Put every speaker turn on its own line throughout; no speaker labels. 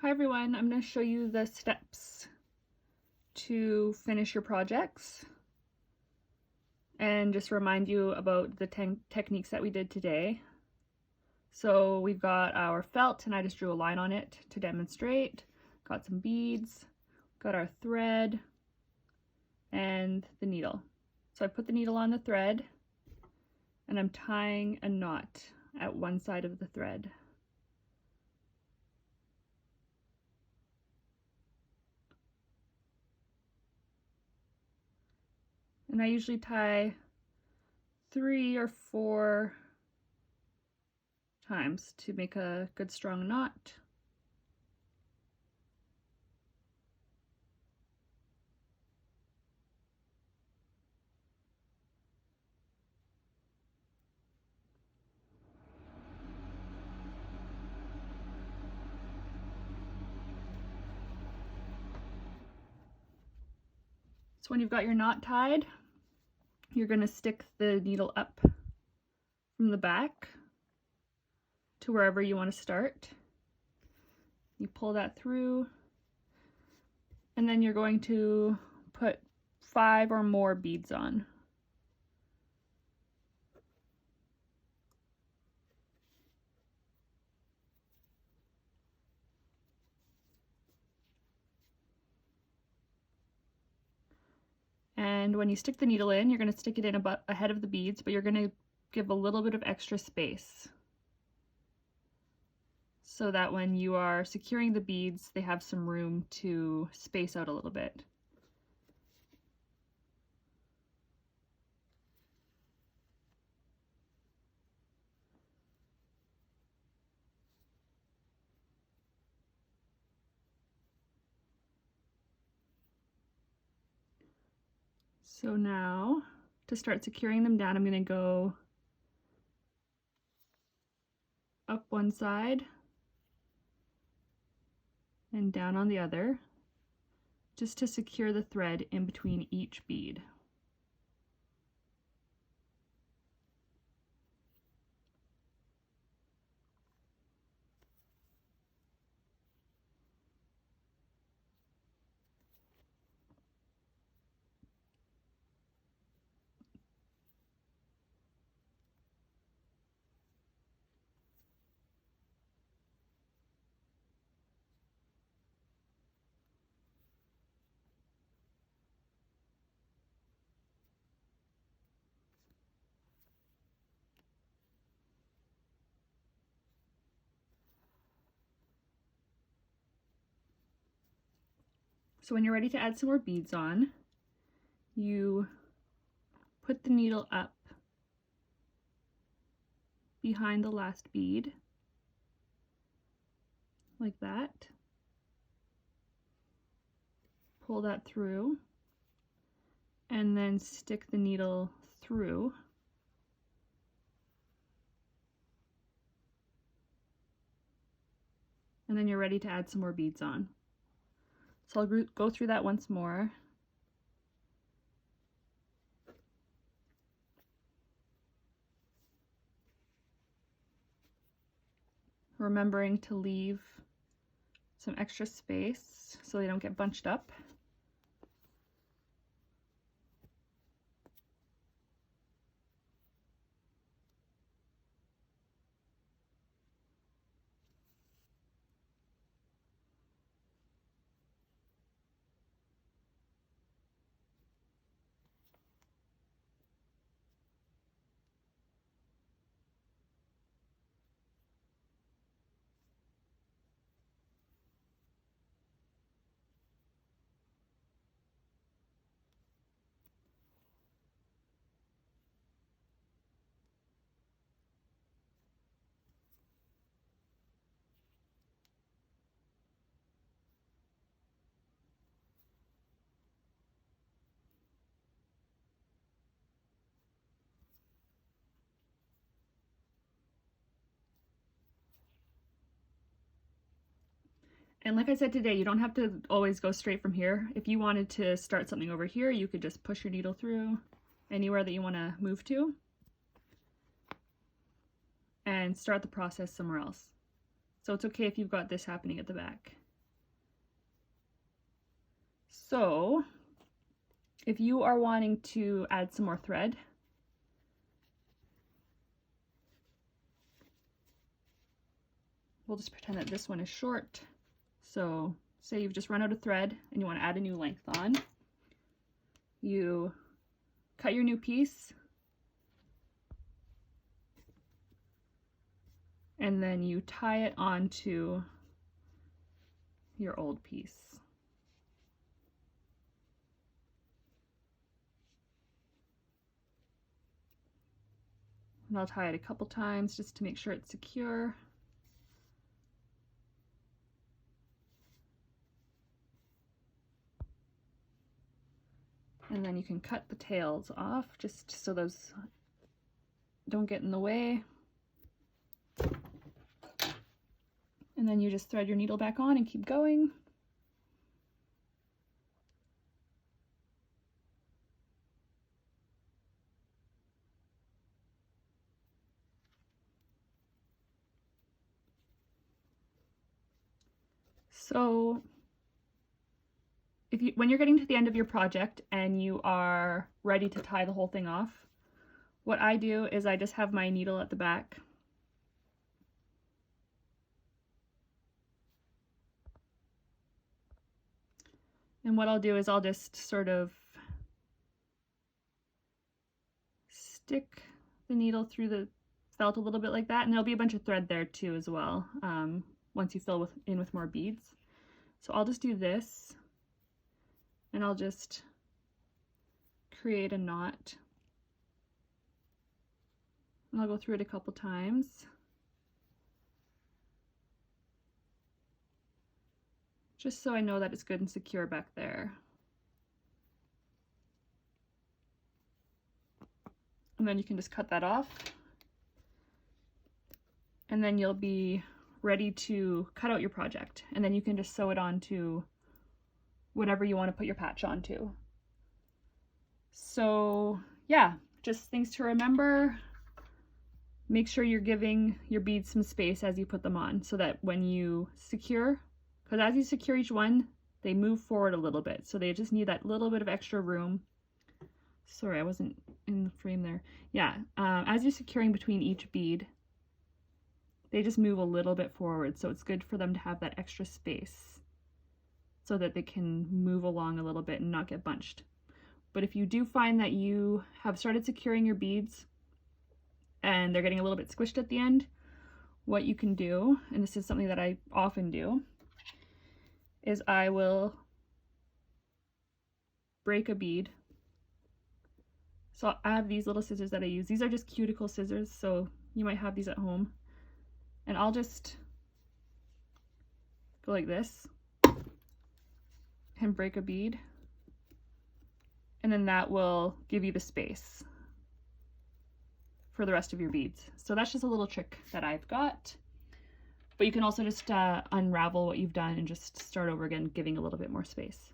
Hi everyone, I'm going to show you the steps to finish your projects and just remind you about the techniques that we did today. So we've got our felt and I just drew a line on it to demonstrate. Got some beads, got our thread and the needle. So I put the needle on the thread and I'm tying a knot at one side of the thread. And I usually tie 3 or 4 times to make a good strong knot. So when you've got your knot tied, you're going to stick the needle up from the back to wherever you want to start. You pull that through, and then you're going to put 5 or more beads on. And when you stick the needle in, you're going to stick it in about ahead of the beads, but you're going to give a little bit of extra space so that when you are securing the beads, they have some room to space out a little bit. So now, to start securing them down, I'm going to go up one side and down on the other, just to secure the thread in between each bead. So when you're ready to add some more beads on, you put the needle up behind the last bead, like that. Pull that through, and then stick the needle through. And then you're ready to add some more beads on. So I'll go through that once more. Remembering to leave some extra space so they don't get bunched up. And like I said today, you don't have to always go straight from here. If you wanted to start something over here, you could just push your needle through anywhere that you want to move to and start the process somewhere else. So it's okay if you've got this happening at the back. So if you are wanting to add some more thread, we'll just pretend that this one is short. So say you've just run out of thread and you want to add a new length on. You cut your new piece and then you tie it onto your old piece. And I'll tie it a couple times just to make sure it's secure. And then you can cut the tails off just so those don't get in the way. And then you just thread your needle back on and keep going. So when you're getting to the end of your project and you are ready to tie the whole thing off, what I do is I just have my needle at the back. And what I'll do is I'll just sort of stick the needle through the felt a little bit like that, and there'll be a bunch of thread there too as well once you fill in with more beads. So I'll just do this, and I'll just create a knot. And I'll go through it a couple times. Just so I know that it's good and secure back there. And then you can just cut that off. And then you'll be ready to cut out your project. And then you can just sew it onto whatever you want to put your patch onto. So yeah, just things to remember. Make sure you're giving your beads some space as you put them on so that when you secure, because as you secure each one, they move forward a little bit. So they just need that little bit of extra room. Sorry, I wasn't in the frame there. Yeah, as you're securing between each bead, they just move a little bit forward. So it's good for them to have that extra space so that they can move along a little bit and not get bunched. But if you do find that you have started securing your beads and they're getting a little bit squished at the end, what you can do, and this is something that I often do, is I will break a bead. So I have these little scissors that I use. These are just cuticle scissors, so you might have these at home. And I'll just go like this and break a bead. And then that will give you the space for the rest of your beads. So that's just a little trick that I've got. But you can also just unravel what you've done and just start over again, giving a little bit more space.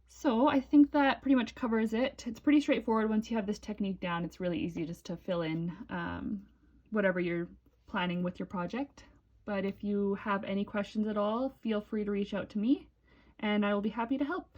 So I think that pretty much covers it. It's pretty straightforward once you have this technique down. It's really easy just to fill in whatever you're planning with your project. But if you have any questions at all, feel free to reach out to me and I will be happy to help.